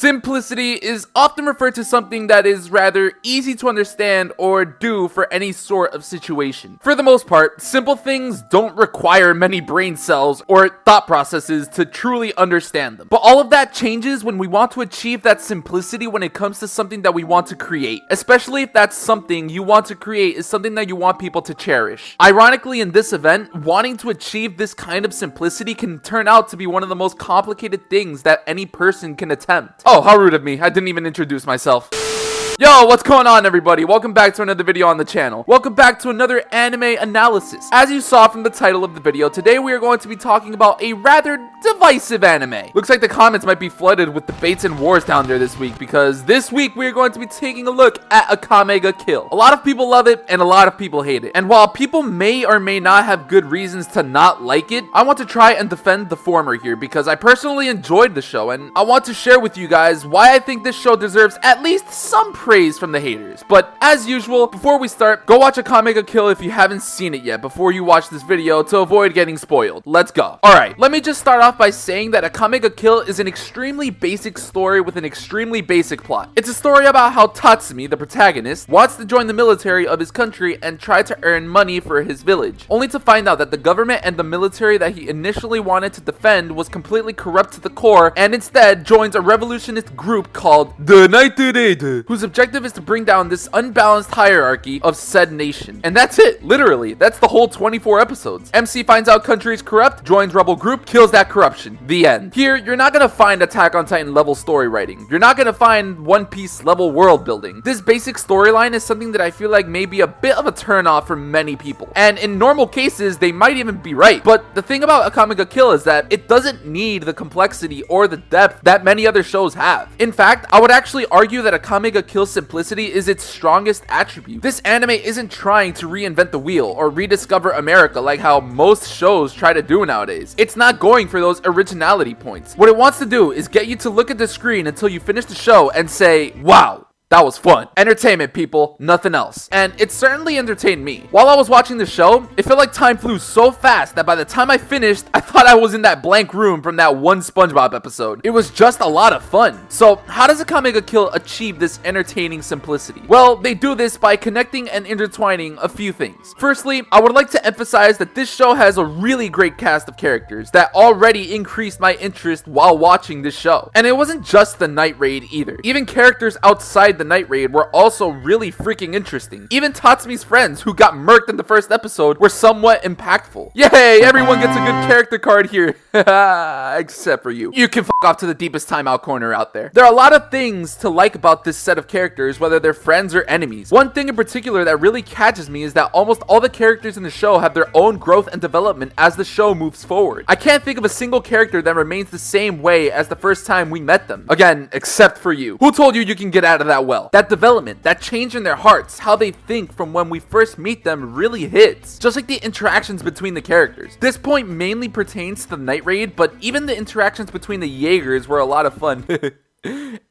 Simplicity is often referred to something that is rather easy to understand or do for any sort of situation. For the most part, simple things don't require many brain cells or thought processes to truly understand them. But all of that changes when we want to achieve that simplicity when it comes to something that we want to create, especially if that something you want to create is something that you want people to cherish. Ironically, in this event, wanting to achieve this kind of simplicity can turn out to be one of the most complicated things that any person can attempt. Oh, how rude of me. I didn't even introduce myself. Yo, what's going on, everybody? Welcome back to another video on the channel. Welcome back to another anime analysis. As you saw from the title of the video, today we are going to be talking about a rather divisive anime. Looks like the comments might be flooded with debates and wars down there this week, because this week we are going to be taking a look at Akame Kill. A lot of people love it, and a lot of people hate it. And while people may or may not have good reasons to not like it, I want to try and defend the former here, because I personally enjoyed the show, and I want to share with you guys why I think this show deserves at least some praise from the haters. But as usual, before we start, go watch Akame Kill if you haven't seen it yet before you watch this video to avoid getting spoiled. Let's go. Alright, let me just start off by saying that Akame Kill is an extremely basic story with an extremely basic plot. It's a story about how Tatsumi, the protagonist, wants to join the military of his country and try to earn money for his village, only to find out that the government and the military that he initially wanted to defend was completely corrupt to the core, and instead joins a revolutionist group called the United Aid, whose objective is to bring down this unbalanced hierarchy of said nation. And that's it, literally. That's the whole 24 episodes. MC finds out country is corrupt, joins rebel group, kills that corruption. The end. Here, you're not gonna find Attack on Titan level story writing. You're not gonna find One Piece level world building. This basic storyline is something that I feel like may be a bit of a turnoff for many people. And in normal cases, they might even be right. But the thing about Akame Kill is that it doesn't need the complexity or the depth that many other shows have. In fact, I would actually argue that Akame Kill simplicity is its strongest attribute. This anime isn't trying to reinvent the wheel or rediscover America like how most shows try to do nowadays. It's not going for those originality points. What it wants to do is get you to look at the screen until you finish the show and say, wow, that was fun. Entertainment, people, nothing else. And it certainly entertained me. While I was watching the show, it felt like time flew so fast that by the time I finished, I thought I was in that blank room from that one SpongeBob episode. It was just a lot of fun. So how does Akame Kill achieve this entertaining simplicity? Well, they do this by connecting and intertwining a few things. Firstly, I would like to emphasize that this show has a really great cast of characters that already increased my interest while watching this show. And it wasn't just the Night Raid either. Even characters outside the Night Raid were also really freaking interesting. Even Tatsumi's friends, who got murked in the first episode, were somewhat impactful. Yay, everyone gets a good character card here. Except for you. You can fuck off to the deepest timeout corner out there. There are a lot of things to like about this set of characters, whether they're friends or enemies. One thing in particular that really catches me is that almost all the characters in the show have their own growth and development as the show moves forward. I can't think of a single character that remains the same way as the first time we met them. Again, except for you. Who told you you can get out of that well? That development, that change in their hearts, how they think from when we first meet them really hits. Just like the interactions between the characters. This point mainly pertains to the Night Raid, but even the interactions between the Jaegers were a lot of fun.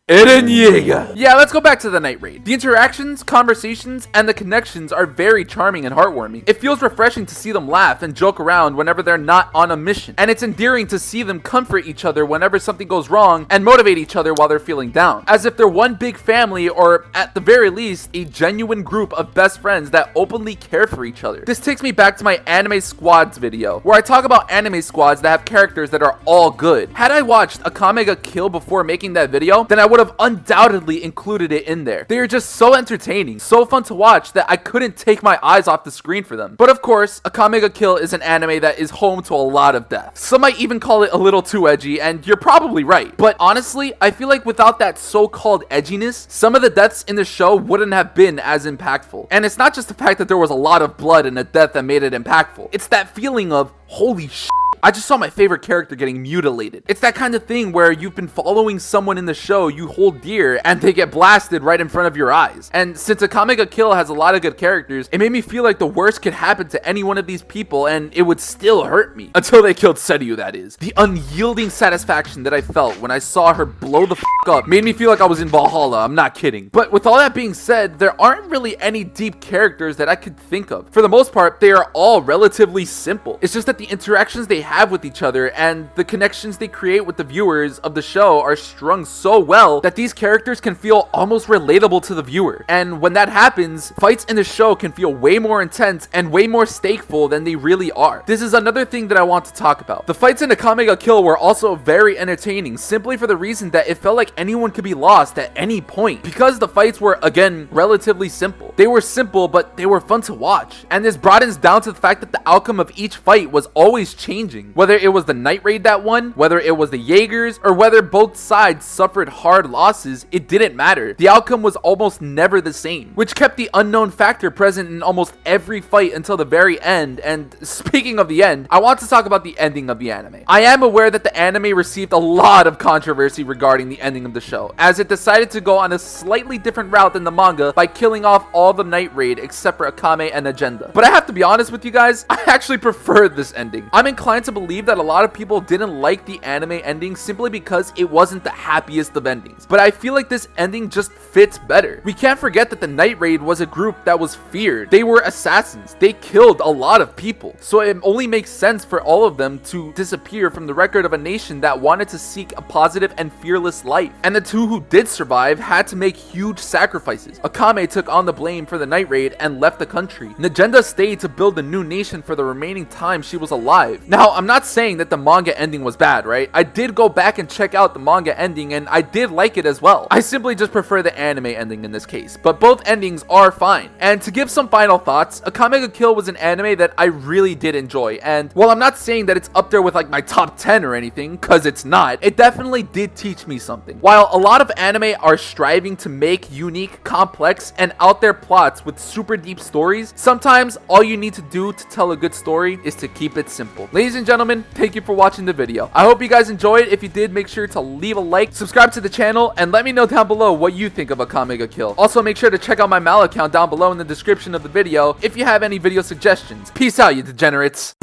Eren Yeager. Yeah, let's go back to the Night Raid. The interactions, conversations, and the connections are very charming and heartwarming. It feels refreshing to see them laugh and joke around whenever they're not on a mission. And it's endearing to see them comfort each other whenever something goes wrong and motivate each other while they're feeling down. As if they're one big family, or at the very least, a genuine group of best friends that openly care for each other. This takes me back to my anime squads video, where I talk about anime squads that have characters that are all good. Had I watched Akame Kill before making that video, then I would have undoubtedly included it in there. They are just so entertaining, so fun to watch that I couldn't take my eyes off the screen for them. But of course, Akame Kill is an anime that is home to a lot of death. Some might even call it a little too edgy, and you're probably right. But honestly, I feel like without that so-called edginess, some of the deaths in the show wouldn't have been as impactful. And it's not just the fact that there was a lot of blood and a death that made it impactful. It's that feeling of, holy shit, I just saw my favorite character getting mutilated. It's that kind of thing where you've been following someone in the show you hold dear and they get blasted right in front of your eyes. And since Akame Kill has a lot of good characters, it made me feel like the worst could happen to any one of these people and it would still hurt me. Until they killed Seiryu, that is. The unyielding satisfaction that I felt when I saw her blow the f up made me feel like I was in Valhalla, I'm not kidding. But with all that being said, there aren't really any deep characters that I could think of. For the most part, they are all relatively simple. It's just that the interactions they have with each other, and the connections they create with the viewers of the show are strung so well that these characters can feel almost relatable to the viewer. And when that happens, fights in the show can feel way more intense and way more stakeful than they really are. This is another thing that I want to talk about. The fights in Akame ga Kill were also very entertaining, simply for the reason that it felt like anyone could be lost at any point, because the fights were, again, relatively simple. They were simple, but they were fun to watch, and this broadens down to the fact that the outcome of each fight was always changing. Whether it was the Night Raid that won, whether it was the Jaegers, or whether both sides suffered hard losses, it didn't matter. The outcome was almost never the same, which kept the unknown factor present in almost every fight until the very end. And speaking of the end, I want to talk about the ending of the anime. I am aware that the anime received a lot of controversy regarding the ending of the show, as it decided to go on a slightly different route than the manga by killing off all the Night Raid except for Akame and Agenda. But I have to be honest with you guys, I actually preferred this ending. I'm inclined to believe that a lot of people didn't like the anime ending simply because it wasn't the happiest of endings, but I feel like this ending just fits better. We can't forget that the Night Raid was a group that was feared. They were assassins. They killed a lot of people, so it only makes sense for all of them to disappear from the record of a nation that wanted to seek a positive and fearless life. And the two who did survive had to make huge sacrifices. Akame took on the blame for the Night Raid and left the country. Agenda stayed to build a new nation for the remaining time she was alive. Now, I'm not saying that the manga ending was bad, right? I did go back and check out the manga ending, and I did like it as well. I simply just prefer the anime ending in this case, but both endings are fine. And to give some final thoughts, Akame ga Kill was an anime that I really did enjoy, and while I'm not saying that it's up there with like my top 10 or anything, cause it's not, it definitely did teach me something. While a lot of anime are striving to make unique, complex, and out there plots with super deep stories, sometimes all you need to do to tell a good story is to keep it simple. Ladies and gentlemen, thank you for watching the video. I hope you guys enjoyed. If you did, make sure to leave a like, subscribe to the channel, and let me know down below what you think of Akame ga Kill. Also, make sure to check out my Mal account down below in the description of the video if you have any video suggestions. Peace out, you degenerates.